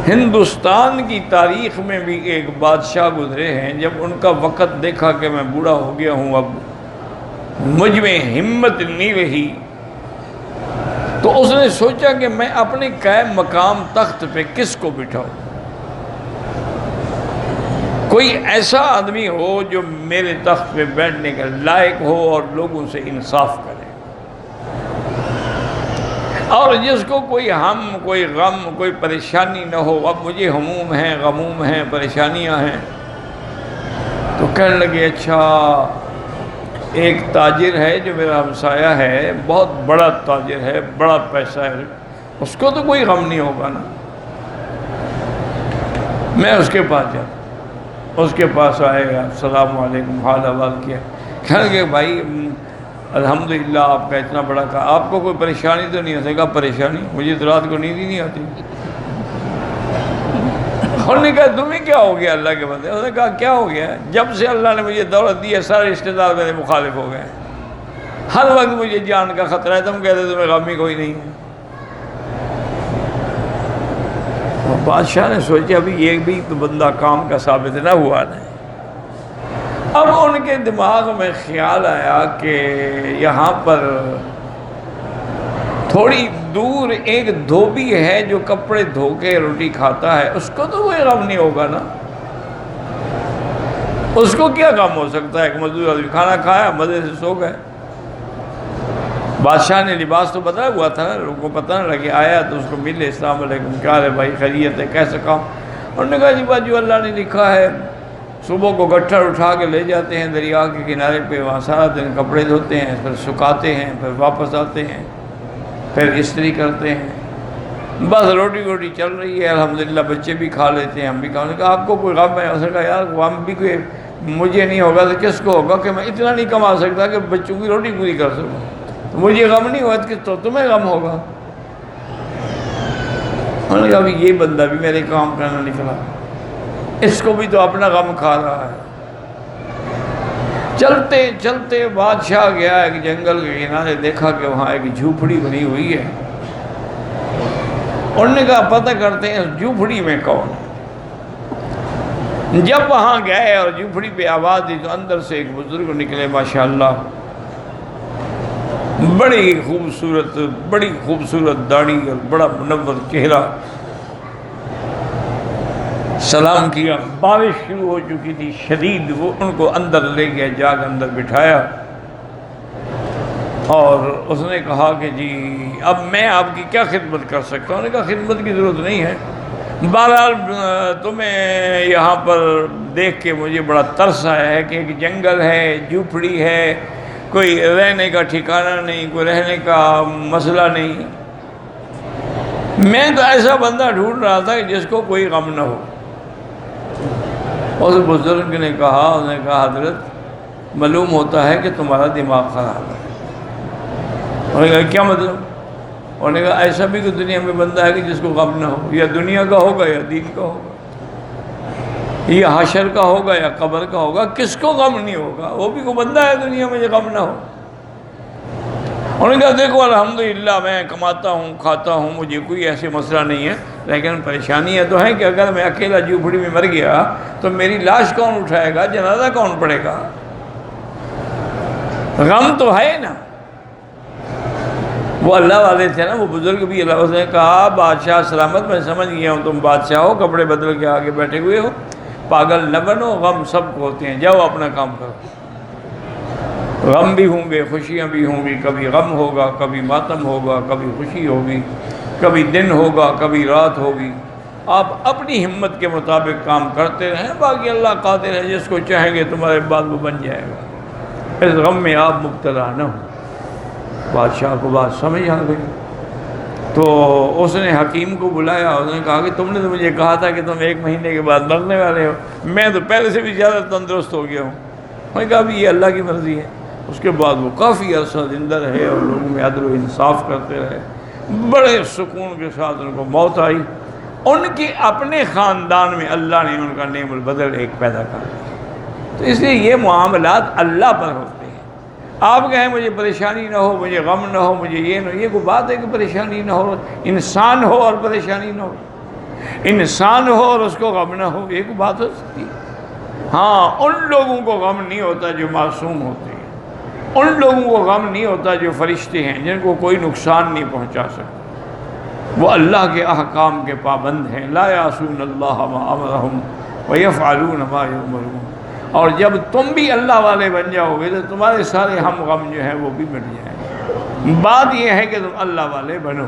ہندوستان کی تاریخ میں بھی ایک بادشاہ گزرے ہیں، جب ان کا وقت دیکھا کہ میں بوڑھا ہو گیا ہوں، اب مجھ میں ہمت نہیں رہی، تو اس نے سوچا کہ میں اپنے قائم مقام تخت پہ کس کو بٹھاؤں، کوئی ایسا آدمی ہو جو میرے تخت پہ بیٹھنے کا لائق ہو اور لوگوں سے انصاف کرے، اور جس کو کوئی ہم، کوئی غم، کوئی پریشانی نہ ہو۔ اب مجھے ہموم ہیں، غموم ہیں، پریشانیاں ہیں۔ تو کہنے لگے اچھا، ایک تاجر ہے جو میرا ہمسایہ ہے، بہت بڑا تاجر ہے، بڑا پیسہ ہے، اس کو تو کوئی غم نہیں ہوگا نا، میں اس کے پاس جاتا۔ اس کے پاس آئے گا، السلام علیکم، حال احوال کیا۔ کہنے لگے بھائی الحمدللہ آپ کا اتنا بڑا آپ کو کوئی پریشانی تو نہیں ہوتی؟ کہا پریشانی؟ مجھے تو رات کو نیند ہی نہیں آتی۔ انہوں نے کہا تمہیں کیا ہو گیا اللہ کے بندے؟ انہوں نے کہا کیا ہو گیا؟ جب سے اللہ نے مجھے دولت دی ہے سارے رشتہ دار میرے مخالف ہو گئے، ہر وقت مجھے جان کا خطرہ ہے، تم کہتے تمہیں غم ہی کوئی نہیں ہے۔ بادشاہ نے سوچا ابھی یہ بھی تو بندہ کام کا ثابت نہ ہوا نا۔ اب ان کے دماغ میں خیال آیا کہ یہاں پر تھوڑی دور ایک دھوبی ہے جو کپڑے دھو کے روٹی کھاتا ہے، اس کو تو کوئی غم نہیں ہوگا نا، اس کو کیا غم ہو سکتا ہے؟ ایک مزدور آدمی کھانا کھایا، مزے سے سو گئے۔ بادشاہ نے لباس تو بدلا ہوا تھا نا، لوگوں کو پتہ نہ لگے، آیا تو اس کو ملے، السلام علیکم، کیا ہے بھائی، خیریت ہے، کیسے کام؟ انہوں نے کہا جی بات جو اللہ نے لکھا ہے، صبح کو گٹھر اٹھا کے لے جاتے ہیں دریا کے کنارے پہ، وہاں سارا دن کپڑے دھوتے ہیں، پھر سکھاتے ہیں، پھر واپس آتے ہیں، پھر استری کرتے ہیں، بس روٹی چل رہی ہے، الحمدللہ بچے بھی کھا لیتے ہیں، ہم بھی کھا لیتے ہیں۔ آپ کو کوئی غم ہے؟ اس نے کہا یار غم بھی کوئی مجھے نہیں ہوگا تو کس کو ہوگا کہ میں اتنا نہیں کما سکتا کہ بچوں کی روٹی پوری کر سکوں، تو مجھے غم نہیں ہوا تو تمہیں غم ہوگا۔ انہوں نے کہا ابھی یہ بندہ بھی میرے کام کرنا نکلا، اس کو بھی تو اپنا غم کھا رہا ہے۔ چلتے چلتے بادشاہ گیا ایک جنگل کے کنارے، دیکھا کہ وہاں ایک جھوپڑی بنی ہوئی ہے۔ انہوں نے کہا پتہ کرتے ہیں اس جھوپڑی میں کون ہے۔ جب وہاں گئے اور جھوپڑی پہ آواز دی تو اندر سے ایک بزرگ نکلے، ماشاءاللہ بڑی خوبصورت داڑھی اور بڑا منور چہرہ۔ سلام کیا، بارش شروع ہو چکی تھی شدید، وہ ان کو اندر لے گیا، جا کے اندر بٹھایا اور اس نے کہا کہ جی اب میں آپ کی کیا خدمت کر سکتا ہوں؟ انہوں نے کہا خدمت کی ضرورت نہیں ہے، بہرحال تمہیں یہاں پر دیکھ کے مجھے بڑا ترس آیا ہے کہ ایک جنگل ہے، جھوپڑی ہے، کوئی رہنے کا ٹھکانہ نہیں، کوئی رہنے کا مسئلہ نہیں، میں تو ایسا بندہ ڈھونڈ رہا تھا کہ جس کو کوئی غم نہ ہو۔ اس بزرگ نے کہا حضرت معلوم ہوتا ہے کہ تمہارا دماغ خراب ہے۔ انہوں نے کہا کیا مطلب؟ انہوں نے کہا ایسا بھی کہ دنیا میں بندہ ہے کہ جس کو غم نہ ہو، یا دنیا کا ہوگا یا دین کا ہوگا، یا حشر کا ہوگا یا قبر کا ہوگا، کس کو غم نہیں ہوگا؟ وہ بھی کوئی بندہ ہے دنیا میں جو غم نہ ہو۔ انہوں نے کہا دیکھو الحمدللہ میں کماتا ہوں، کھاتا ہوں، مجھے کوئی ایسے مسئلہ نہیں ہے، لیکن پریشانیاں تو ہیں کہ اگر میں اکیلا جھوپڑی میں مر گیا تو میری لاش کون اٹھائے گا، جنازہ کون پڑھے گا؟ غم تو ہے نا۔ وہ اللہ والے تھے نا، وہ بزرگ بھی اللہ، اس نے کہا بادشاہ سلامت، میں سمجھ گیا ہوں تم بادشاہ ہو، کپڑے بدل کے آگے بیٹھے ہوئے ہو، پاگل نہ بنو، غم سب کو ہوتے ہیں، جاؤ اپنا کام کرو۔ غم بھی ہوں گے، خوشیاں بھی ہوں گی، کبھی غم ہوگا، کبھی ماتم ہوگا، کبھی خوشی ہوگی، کبھی دن ہوگا، کبھی رات ہوگی، آپ اپنی ہمت کے مطابق کام کرتے رہیں، باقی اللہ قادر ہے، جس کو چاہیں گے تمہارے بعد وہ بن جائے گا، اس غم میں آپ مبتلا نہ ہوں۔ بادشاہ کو بات سمجھ آ گئی، تو اس نے حکیم کو بلایا، اس نے کہا کہ تم نے تو مجھے کہا تھا کہ تم 1 مہینے کے بعد مرنے والے ہو، میں تو پہلے سے بھی زیادہ تندرست ہو گیا ہوں۔ میں نے کہا ابھی یہ اللہ کی مرضی ہے۔ اس کے بعد وہ کافی عرصہ زندہ رہے اور لوگوں میں عدل و انصاف کرتے رہے، بڑے سکون کے ساتھ ان کو موت آئی۔ ان کے اپنے خاندان میں اللہ نے ان کا نعم البدل ایک پیدا کر دیا۔ تو اس لیے یہ معاملات اللہ پر ہوتے ہیں۔ آپ کہیں مجھے پریشانی نہ ہو، مجھے غم نہ ہو، مجھے یہ نہ ہو، یہ کوئی بات ہے کہ پریشانی نہ ہو؟ انسان ہو اور پریشانی نہ ہو؟ انسان ہو اور اس کو غم نہ ہو، ایک بات ہو سکتی ہے۔ ہاں ان لوگوں کو غم نہیں ہوتا جو معصوم ہوتے ہیں، ان لوگوں کو غم نہیں ہوتا جو فرشتے ہیں، جن کو کوئی نقصان نہیں پہنچا سکتا، وہ اللہ کے احکام کے پابند ہیں۔ لا یعصون اللہ ما امرہم ویفعلون ما یؤمرون۔ اور جب تم بھی اللہ والے بن جاؤ گے تو تمہارے سارے ہم غم جو ہیں وہ بھی مٹ جائیں گے۔ بات یہ ہے کہ تم اللہ والے بنو۔